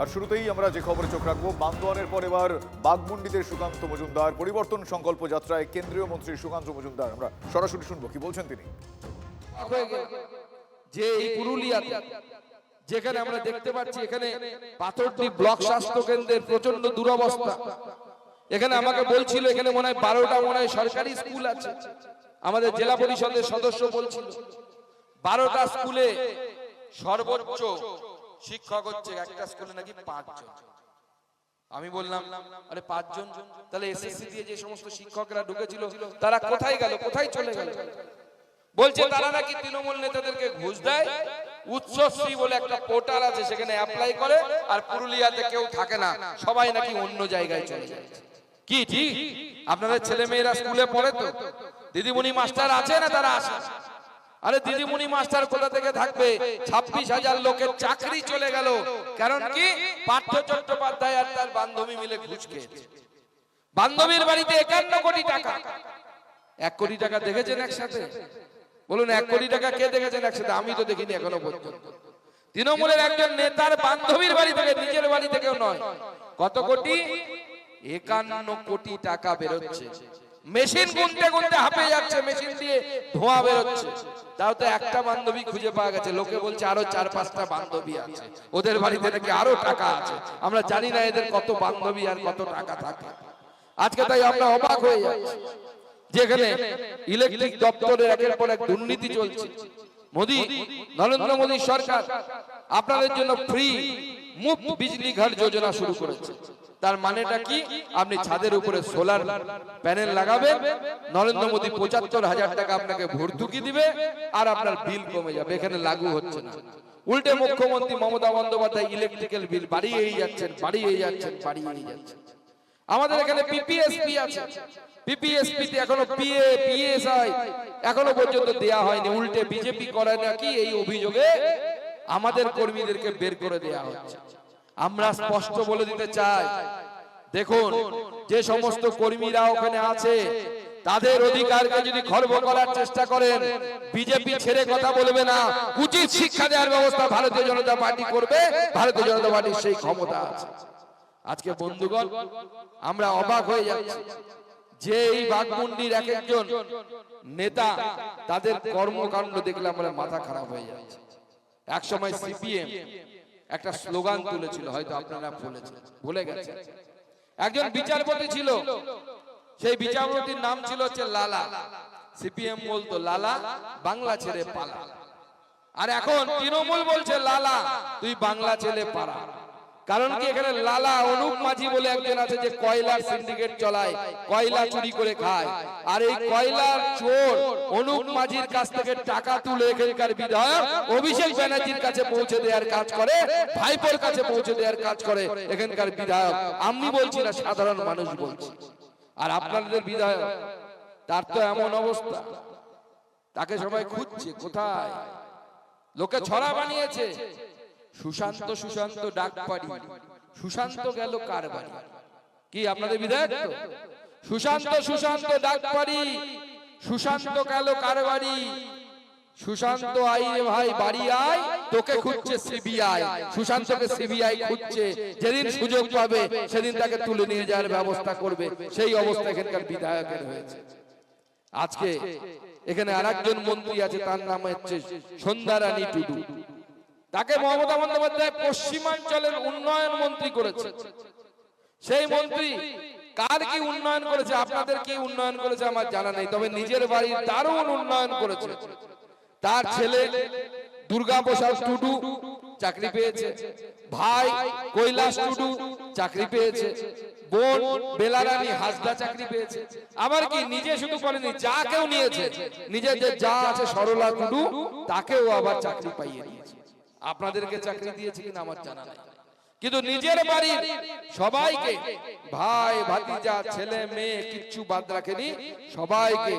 আর শুরুতেই আমরা যে খবরে চোখ রাখবো, বান্দোয়ানের পর এবার বাঘমুন্ডিতে সুকান্ত মজুমদার। পরিবর্তন সংকল্প যাত্রায় কেন্দ্রীয় মন্ত্রী সুকান্ত মজুমদার, আমরা সরাসরি শুনবো কি বলছেন তিনি। যে এই পুরুলিয়াতে যেখানে আমরা দেখতে পাচ্ছি এখানে পাথরটি ব্লক স্বাস্থ্য কেন্দ্রের প্রচন্ড দুরবস্থা। এখানে আমাকে বলছিল এখানে মনে হয় 12টা মনে হয় সরকারি স্কুল আছে। আমাদের জেলা পরিষদের সদস্য বলছিল 12টা স্কুলে সর্বোচ্চ শিক্ষক হচ্ছে, একটা স্কুলে নাকি 5 জন। আমি বললাম আরে 5 জন, তাহলে এসএসসি দিয়ে যে সমস্ত শিক্ষকরা ঢুকেছিল তারা কোথায় গেল, কোথায় চলে গেল? বলছে তারা নাকি তৃণমূল নেতাদেরকে ঘুষ দেয়, উচ্চশ্রী বলে একটা পোর্টাল আছে সেখানে অ্যাপ্লাই করে, আর পুরুলিয়াতে কেউ থাকে না, সবাই নাকি অন্য জায়গায় চলে যায়। কি ঠিক? আপনাদের ছেলে মেয়েরা স্কুলে পড়ে তো? দিদিমণি মাস্টার আছে না? তারা আসে? আরে দিদিমণি মাস্টার কোথা থেকে থাকবে? 26,000 লোকের চাকরি চলে গেল। কারণ কি? পার্থ চট্টোপাধ্যায় আর তার বান্ধবী মিলে ঘুষ খেয়েছে। বান্ধবীর বাড়িতে 51 কোটি টাকা। 1 কোটি টাকা দেখেছেন একসাথে? বলুন 1 কোটি টাকা কে দেখেছেন একসাথে? আমি তো দেখিনি এখনো পর্যন্ত। তৃণমূলের একজন নেতার বান্ধবীর বাড়ি থেকে, নিজের বাড়ি থেকেও নয়। কত কোটি? 51 কোটি টাকা বেরোচ্ছে। মেশিন গুনতে গুনতে হাঁপে যাচ্ছে, মেশিন দিয়ে ধোঁয়া বেরোচ্ছে। তাও তো একটা বান্ধবী খুঁজে পাওয়া গেছে। লোকে বলছে আরো 4-5টা বান্ধবী আছে, ওদের বাড়িতে নাকি আরো টাকা আছে। আমরা জানি না এদের কত বান্ধবী আর কত টাকা থাকে। আজকে তাই আমরা অবাক হয়ে যাচ্ছি যেখানে ইলেকট্রিক দপ্তরের একের পর এক দুর্নীতি চলছে। মোদি, নরেন্দ্র মোদী সরকার আপনাদের জন্য ফ্রি মুফত বিজলি ঘর যোজনা শুরু করেছে। তার মানেটা কি? আপনি ছাদের উপরে সোলার প্যানেল লাগাবেন, নরেন্দ্র মোদী 75,000 টাকা আপনাকে ভর্তুকি দিবে, আর আপনার বিল কমে যাবে। এখানে লাগু হচ্ছে না। উল্টে মুখ্যমন্ত্রী মমতা বন্দ্যোপাধ্যায় ইলেকট্রিক্যাল বিল বাড়িয়েই যাচ্ছেন, বাড়িয়েই যাচ্ছেন, বাড়িয়েই যাচ্ছেন। আমাদের এখানে পিপিএসপি আছে, পিপিএসপি তে এখনো পিএ পিএসআই এখনো পর্যন্ত দেয়া হয়নি। উল্টে বিজেপি করে নাকি এই অভিযোগে আমাদের কর্মীদেরকে বের করে দেয়া হচ্ছে। আমরা স্পষ্ট বলে দিতে চাই, দেখুন যে সমস্ত কর্মীরা ওখানে আছে তাদের অধিকারকে যদি খর্ব করার চেষ্টা করেন, বিজেপি ছেড়ে কথা বলবে না। উচিত শিক্ষা দেওয়ার ব্যবস্থা ভারতীয় জনতা পার্টি করবে। ভারতীয় জনতা পার্টির সেই ক্ষমতা আছে। আজকে বন্ধুগণ, আমরা অবাক হয়ে যাচ্ছি যে এই বাঘমুন্ডির এক একজন নেতা, তাদের কর্মকাণ্ড দেখলে আমরা মাথা খারাপ হয়ে যাচ্ছে। এক সময় সিপিএম একটা স্লোগান তুলেছিল, হয়তো আপনারা ভুলে গেছেন। একজন বিচারপতি ছিল, সেই বিচারপতির নাম ছিল হচ্ছে লালা। সিপিএম বলতো লালা বাংলা ছেড়ে পালা। আর এখন তৃণমূল বলছে লালা তুই বাংলা ছেড়ে পালা। কারণ কি? এখানে লালা অনুপ মাঝি বলে একজন আছে যে কয়লার সিন্ডিকেট চলায়, কয়লা চুরি করে খায়। আর এই কয়লার চোর অনুপ মাঝির কাছ থেকে টাকা তুলে এখানকার বিধায়ক অভিষেক ব্যানার্জির কাছে পৌঁছে দেওয়ার কাজ করে, ভাইপোর কাছে পৌঁছে দেওয়ার কাজ করে এখানকার বিধায়ক। আমি বলছি না, সাধারণ মানুষ বলছি। আর আপনাদের বিধায়ক, তার তো এমন অবস্থা, তাকে সবাই খুঁজছে কোথায়। লোকে ছড়া বানিয়েছে সুশান্ত সুশান্ত ডাকপাড়ি। সুশান্ত গেল কার বাড়ি? কি আপনাদের বিধায়ক তো? সুশান্ত সুশান্ত ডাকপাড়ি, সুশান্ত গেল কার বাড়ি? সুশান্ত আই রে ভাই বাড়ি আয়, তোকে খুঁজছে সিবিআই। সুশান্তকে সিবিআই খুঁজছে, যেদিন সুযোগ পাবে সেদিন তাকে তুলে নিয়ে যাওয়ার ব্যবস্থা করবে। সেই অবস্থা এখানকার বিধায়কের হয়েছে। আজকে এখানে আরেকজন মন্ত্রী আছে, তার নাম হচ্ছে সন্ধ্যারানী টুডু। তাকে মমতা বন্দ্যোপাধ্যায় পশ্চিমাঞ্চলের উন্নয়ন মন্ত্রী করেছে। সেই মন্ত্রী কার কি উন্নয়ন করেছে, আপনাদের কি উন্নয়ন করেছে আমার জানা নেই, তবে নিজের বাড়ির দারুণ উন্নয়ন করেছে। তার ছেলে দুর্গা প্রসাদ টুডু চাকরি পেয়েছে, ভাই কৈলাস টুডু চাকরি পেয়েছে, বোন বেলারানী হাসদা চাকরি পেয়েছে। আবার কি নিজে শুধু করেনি, যা কেউ নিয়েছে, নিজের যে যা আছে সরলা টুডু তাকেও আবার চাকরি পাইয়ে দিয়েছে। আপনাদেরকে চাকরি দিয়েছে কিনা আমার জানা নাই, কিন্তু নিজের বাড়ির সবাইকে, ভাই ভাতিজা ছেলে মেয়ে কিচ্ছু বাদ রাখেনি, সবাইকে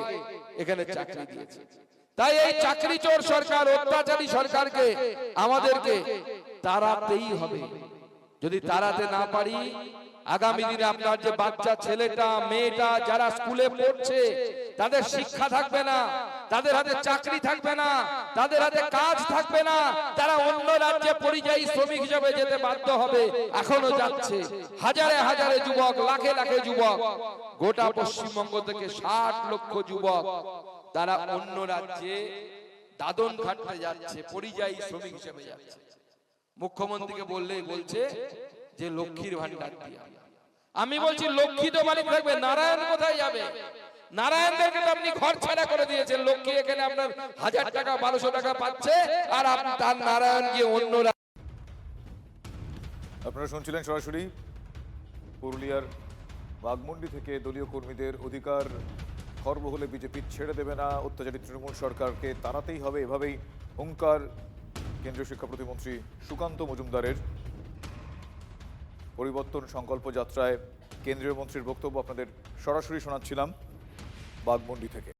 এখানে চাকরি দিয়েছে। তাই এই চাকরি চোর সরকার, অত্যাচারী সরকারকে আমাদেরকে তাড়াতেই হবে। যদি তাড়াতে না পারি, আগামী দিনে আপনার যে বাচ্চা ছেলেটা মেয়েটা যারা স্কুলে পড়ছে তাদের শিক্ষা থাকবে না, তাদের হাতে চাকরি থাকবে না, তাদের হাতে কাজ থাকবে না, তারা অন্য রাজ্যে পরিযায়ী শ্রমিক হিসেবে যেতে বাধ্য হবে। এখনো যাচ্ছে হাজারে হাজারে যুবক, লাখে লাখে যুবক, গোটা পশ্চিমবঙ্গ থেকে 60 লক্ষ যুবক তারা অন্য রাজ্যে দাদন খাটতে যাচ্ছে, পরিযায়ী শ্রমিক হিসেবে যাচ্ছে। মুখ্যমন্ত্রীকে বললেই বলছে যে লক্ষ্মীর ভান্ডার দিয়া। আমি বলছি লক্ষ্মী তো বাড়ি থাকবে, নারায়ণ কোথায় যাবে? নারায়ণদেরকে তো আপনি ঘর ছাড়া করে দিয়েছেন। লক্ষ্মী এখানে আপনার 1000 টাকা 1200 টাকা পাচ্ছে, আর তার নারায়ণ গিয়ে অন্য। আপনারা শুনছিলেন সরাসরি পুরুলিয়ার বাঘমুন্ডি থেকে দলীয় কর্মীদের অধিকার খর্ব হলে বিজেপি ছেড়ে দেবে না, অত্যাচারী তৃণমূল সরকারকে তাড়াতেই হবে, এভাবেই হুঙ্কার কেন্দ্রীয় শিক্ষা প্রতিমন্ত্রী সুকান্ত মজুমদারের। পরিবর্তন সংকল্প যাত্রায় কেন্দ্রীয় মন্ত্রীর বক্তব্য আপনাদের সরাসরি শোনাচ্ছিলাম বাঘমুন্ডি থেকে।